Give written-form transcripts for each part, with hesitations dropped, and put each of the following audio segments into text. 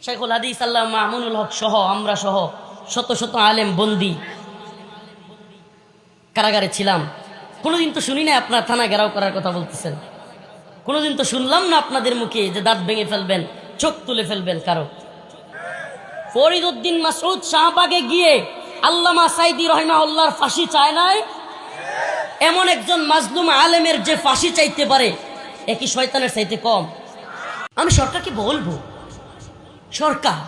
শেখুল হাদিস আল্লামা মামুনুল হক সহ আমরা সহ শত শত আলেম বন্দি কারাগারে ছিলাম। কোনোদিন তো শুনি না আপনার থানা ঘেরাও করার কথা বলতেছেন, কোনোদিন তো শুনলাম না আপনাদের মুখে যে দাঁত ভেঙে ফেলবেন, চোখ তুলে ফেলবেন কারো। ফরিদ উদ্দিন মাসউদ শাহবাগে গিয়ে আল্লামা সাইদি রহিমাহুল্লাহর ফাঁসি চায় নাই। এমন একজন মাজলুম আলেমের যে ফাঁসি চাইতে পারে একই শয়তানের চাইতে কম। আমি সরকারকে বলবো, সরকার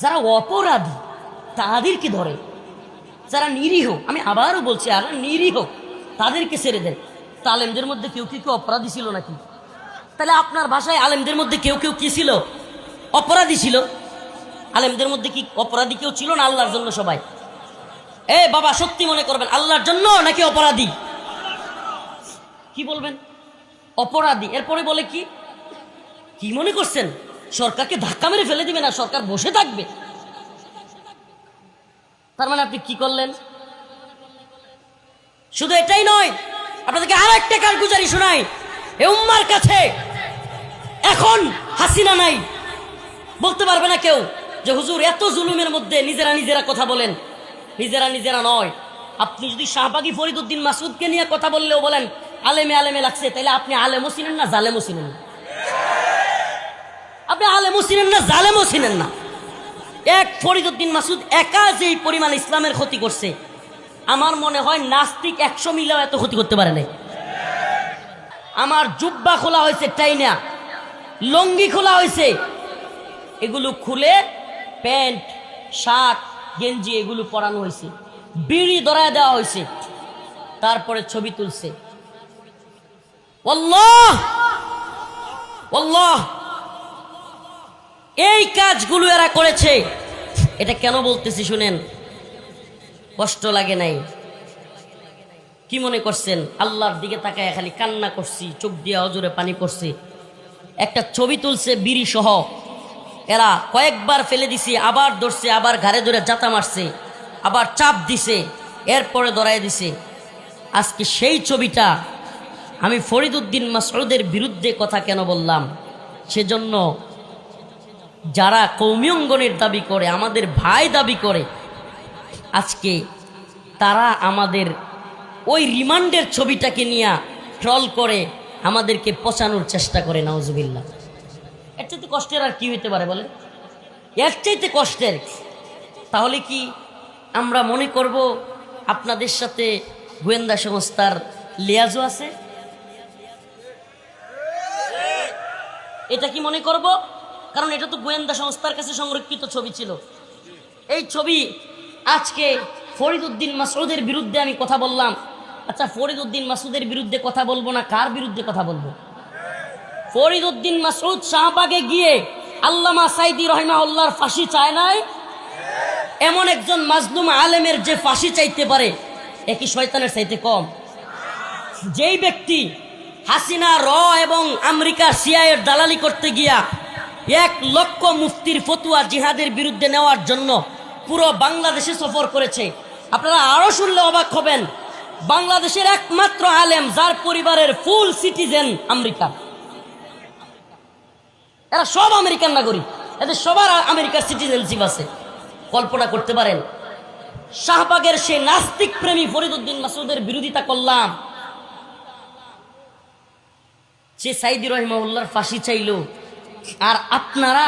যারা অপরাধী তাদেরকে ধরে, যারা নিরীহ, আমি আবারও বলছি আর নিরীহ তাদেরকে ছেড়ে দেন। তা আলেমদের মধ্যে কেউ কেউ অপরাধী ছিল নাকি? তাহলে আপনার ভাষায় আলেমদের মধ্যে কেউ কেউ কি ছিল? অপরাধী ছিল। আলেমদের মধ্যে কি অপরাধী কেউ ছিল না? আল্লাহর জন্য সবাই। এ বাবা সত্যি মনে করবেন আল্লাহর জন্য নাকি অপরাধী? কি বলবেন? অপরাধী। এরপরে বলে কি কি মনে করছেন সরকারকে ধাক্কা মেরে ফেলে দিবে না, সরকার বসে থাকবে? তার মানে আপনি কি করলেন? শুধু এটাই নয়, আপনাদেরকে আর একটা কারগুজারি শোনাই। এ উম্মার কাছে এখন হাসিনা নাই, বলতে পারবে না কেউ যে হুজুর এত জুলুমের মধ্যে নিজেরা নিজেরা কথা বলেন। নিজেরা নিজেরা নয়, আপনি যদি শাহবাগী ফরিদ উদ্দিন মাসউদকে নিয়ে কথা বললেও বলেন আলেমে আলেমে লাগছে, তাইলে আপনি আলেমও চিনেন না, জালেমও চিনেন না। আপনি আলেমও চিনেন না, জালেমও চিনেন না। এক ফরিদ উদ্দিন মাসউদ একা যেই পরিমাণ ইসলামের ক্ষতি করছে, আমার মনে হয় নাস্তিক 100 মিলেও এত ক্ষতি করতে পারে নাই। আমার জুব্বা খোলা হয়েছে টাইনা, লঙ্গি খোলা হয়েছে, এগুলো খুলে প্যান্ট শার্ট গেঞ্জি এগুলো পরানো হয়েছে, বিড়ি ধরায় দেওয়া হয়েছে, তারপরে ছবি তুলছে। আল্লাহ আল্লাহ, এই কাজগুলো এরা করেছে। এটা কেন বলতেছি শুনেন, কষ্ট লাগে নাই? কি মনে করছেন আল্লাহর দিকে তাকায় খালি কান্না করছি, চোখ দিয়ে অজরে পানি পড়ছে? একটা ছবি তুলছে বিড়ি সহ, এরা কয়েকবার ফেলে দিছে, আবার ধরছে, আবার ঘাড়ে ধরে জাতা মারছে, আবার চাপ দিছে, এরপরে ধরায় দিছে। আজকে সেই ছবিটা আমি ফরিদ উদ্দিন মাসউদের বিরুদ্ধে কথা কেন বললাম? সেজন্য যারা কওমি অঙ্গনের দাবি করে, আমাদের ভাই দাবি করে, আজকে তারা আমাদের ওই রিমান্ডের ছবিটাকে নিয়ে ট্রল করে আমাদেরকে পচানোর চেষ্টা করে। নাউজুবিল্লাহ। এর চাইতে কষ্টের আর কি হইতে পারে বলেন? এর চাইতে কষ্টের। তাহলে কি আমরা মনে করব আপনাদের সাথে গোয়েন্দা সংস্থার লিয়াজও আছে? এটা কি মনে করব? কারণ এটা তো গোয়েন্দা সংস্থার কাছে সংরক্ষিত ছবি ছিল। এই ছবি আজকে ফরিদ উদ্দিন মাসউদের বিরুদ্ধে আমি কথা বললাম। আচ্ছা, ফরিদ উদ্দিন মাসউদের বিরুদ্ধে কথা বলবো না কার বিরুদ্ধে কথা বলবো? ফরিদ উদ্দিন মাসউদ শাহবাগে গিয়ে আল্লামা সাইদি রহিমাহুল্লাহর ফাঁসি চায় নাই। এমন একজন মাজলুম আলেমের যে ফাঁসি চাইতে পারে একই শয়তানের চাইতে কম। যেই ব্যক্তি হাসিনা র এবং আমেরিকা সিআইএর দালালি করতে গিয়া 1 লক্ষ মুফতির ফতুয়া জিহাদের বিরুদ্ধে নেওয়ার জন্য পুরো বাংলাদেশে সফর করেছে। আপনারা আরো শুনলে অবাক হবেন, বাংলাদেশের একমাত্র আলেম যার পরিবারের ফুল সিটিজেন আমেরিকা। এরা সব আমেরিকান নাগরিক, এদের সবার আমেরিকার সিটিজেনশিপ আছে। কল্পনা করতে পারেন? শাহবাগের সেই নাস্তিক প্রেমী ফরিদ উদ্দিন মাসউদের বিরোধিতা করলাম, সে সাইদি রহিমাহুল্লাহর ফাঁসি চাইল, আর আপনারা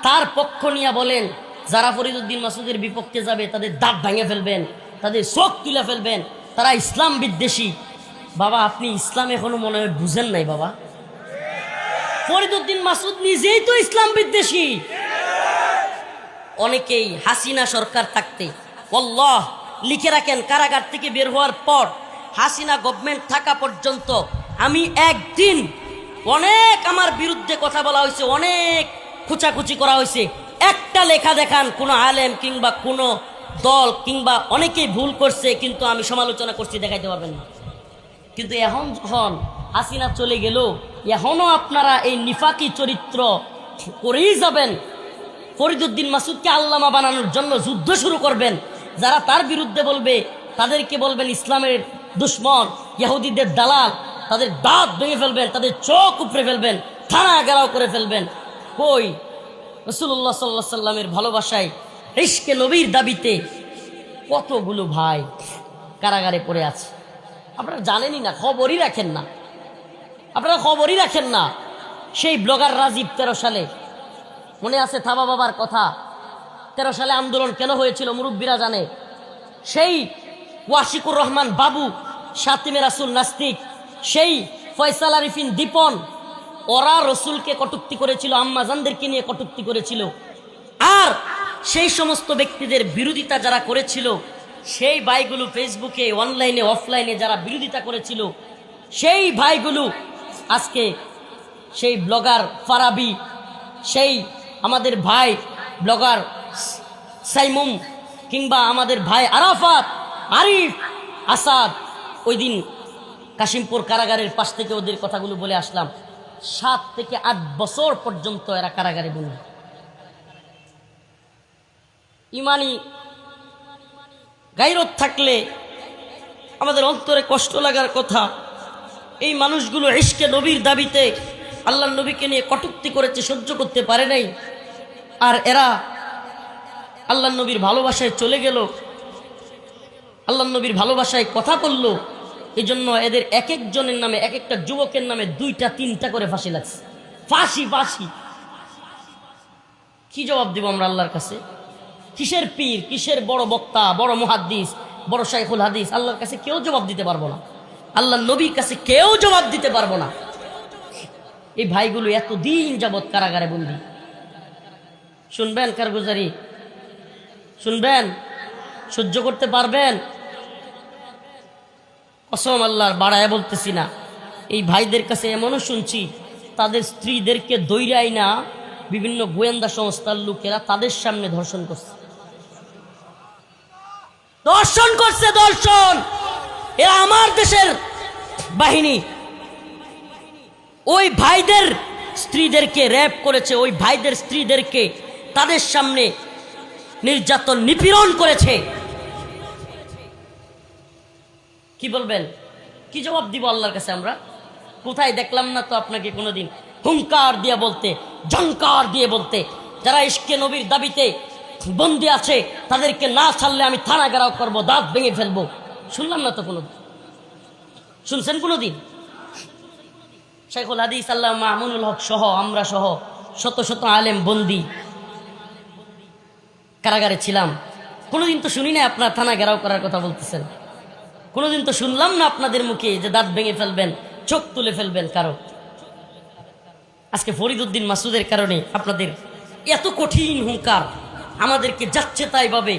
তার পক্ষ নিয়ে বলেন যারা ফরিদ উদ্দিন মাসউদের বিপক্ষে যাবে তাদের দাঁত ভেঙে ফেলবেন, তাদের চোখ তুলে ফেলবেন, তারা ইসলাম বিদ্বেষী। বাবা, আপনি ইসলাম এখনো মনে হয় বুঝেন নাই বাবা। ফরিদ উদ্দিন মাসউদ নিজেই তো ইসলাম বিদ্বেষী। অনেকেই হাসিনা সরকার থাকতে, আল্লাহ লিখে রাখেন, কারাগার থেকে বের হওয়ার পর হাসিনা গভর্নমেন্ট থাকা পর্যন্ত আমি একদিন অনেক আমার বিরুদ্ধে কথা বলা হয়েছে, অনেক খুচাখুচি করা হয়েছে, একটা লেখা দেখান কোন আলেম কিংবা কোন দল কিংবা অনেকেই ভুল করছে কিন্তু আমি সমালোচনা করছি, দেখাইতে পারবেন না। কিন্তু এখন যখন হাসিনা চলে গেল, এখনো আপনারা এই নিফাকি চরিত্র করেই যাবেন। ফরিদ উদ্দিন মাসউদকে আল্লামা বানানোর জন্য যুদ্ধ শুরু করবেন। যারা তার বিরুদ্ধে বলবে তাদেরকে বলবেন ইসলামের দুশ্মন, ইহুদিদের দালাল, তাদের দাঁত ভেঙে ফেলবেন, তাদের চোখ উপড়ে ফেলবেন, থানা ঘেরাও করে ফেলবেন। কই রাসূলুল্লাহ সাল্লাল্লাহু আলাইহি সাল্লামের ভালোবাসায় ইশকে নবীর দাবিতে কতগুলো ভাই কারাগারে পড়ে আছে। আপনারা জানেনই না, খবরই রাখেন না, আপনারা খবরই রাখেন না। সেই ব্লগার রাজীব 13 সালে, মনে আছে থাবা বাবার কথা, 13 সালে আন্দোলন কেন হয়েছিল মুরব্বীরা জানে। সেই ওয়াশিকুর রহমান বাবু, শাতিমে রাসূল নাস্তিক, সেই ফয়সাল আরিফিন দীপন, ওরা রসুলকে কটূক্তি করেছিল, আম্মাজানদেরকে নিয়ে কটূক্তি করেছিল। আর সেই সমস্ত ব্যক্তিদের বিরোধিতা যারা করেছিল, সেই ভাইগুলো ফেসবুকে অনলাইনে অফলাইনে যারা বিরোধিতা করেছিল, সেই ভাইগুলো আজকে সেই ব্লগার ফারাবি, সেই আমাদের ভাই ব্লগার সাইমুম, কিংবা আমাদের ভাই আরাফাত, আরিফ, আসাদ, ওই দিন কাশিমপুর কারাগারের পাশ থেকে ওদের কথাগুলো বলে আসলাম। 7 থেকে 8 বছর পর্যন্ত এরা কারাগারে বন্দী। ইমানি গায়রত থাকলে আমাদের অন্তরে কষ্ট লাগার কথা। এই মানুষগুলো ইশকে নবীর দাবিতে আল্লাহর নবীকে নিয়ে কটূক্তি করেছে, সহ্য করতে পারে নাই। আর এরা আল্লাহর নবীর ভালোবাসায় চলে গেল, আল্লাহর নবীর ভালোবাসায় কথা বলল। এই জন্য এদের এক একজনের নামে, এক একটা যুবকের নামে 2টা 3টা করে ফাঁসি লাগছে। ফাঁসি ফাঁসি। কি জবাব দিব আমরা আল্লাহর কাছে? কিসের পীর, কিসের বড় বক্তা, বড় মুহাদ্দিস, বড় শাইখুল হাদিস? আল্লাহর কাছে কেউ জবাব দিতে পারবো না, আল্লাহর নবীর কাছে কেউ জবাব দিতে পারবো না। এই ভাইগুলো এতদিন যাবৎ কারাগারে বন্দী। শুনবেন কারগুজারি? শুনবেন? সহ্য করতে পারবেন? কসম আল্লাহর, বাড়ায় বলতেছি না। এই ভাইদের কাছে এমনও শুনছি, তাদের স্ত্রীদেরকে দৈরাই না বিভিন্ন গোয়েন্দা সংস্থার লোকেরা তাদের সামনে ধর্ষণ করছে। ধর্ষণ করছে, ধর্ষণ। এরা আমার দেশের বাহিনী। ওই ভাইদের স্ত্রীদেরকে র্যাপ করেছে, ওই ভাইদের স্ত্রীদেরকে তাদের সামনে নির্যাতন নিপীড়ন করেছে। কি বলবেন? কি জবাব দিব আল্লাহর কাছে আমরা? কোথায় দেখলাম না তো আপনাকে কোনোদিন হুঙ্কার দিয়ে বলতে, ঝংকার দিয়ে বলতে, যারা ইশকে নবীর দাবিতে বন্দী আছে তাদেরকে না ছাড়লে আমি থানা ঘেরাও করবো, দাঁত ভেঙে ফেলবো। শুনলাম না তো কোনোদিন। শুনছেন কোনোদিন? শাইখুল হাদিস আল্লামা মামুনুল হক সহ, আমরা সহ শত শত আলেম বন্দী কারাগারে ছিলাম। কোনোদিন তো শুনি না আপনার থানা ঘেরাও করার কথা বলতেছেন। কোনোদিন তো শুনলাম না আপনাদের মুখে যে দাঁত ভেঙে ফেলবেন, চোখ তুলে ফেলবেন কারো। আজকে ফরিদ উদ্দিন মাসুদের কারণে আপনাদের এত কঠিন হুঙ্কার, আমাদেরকে যাচ্ছে তাই ভাবে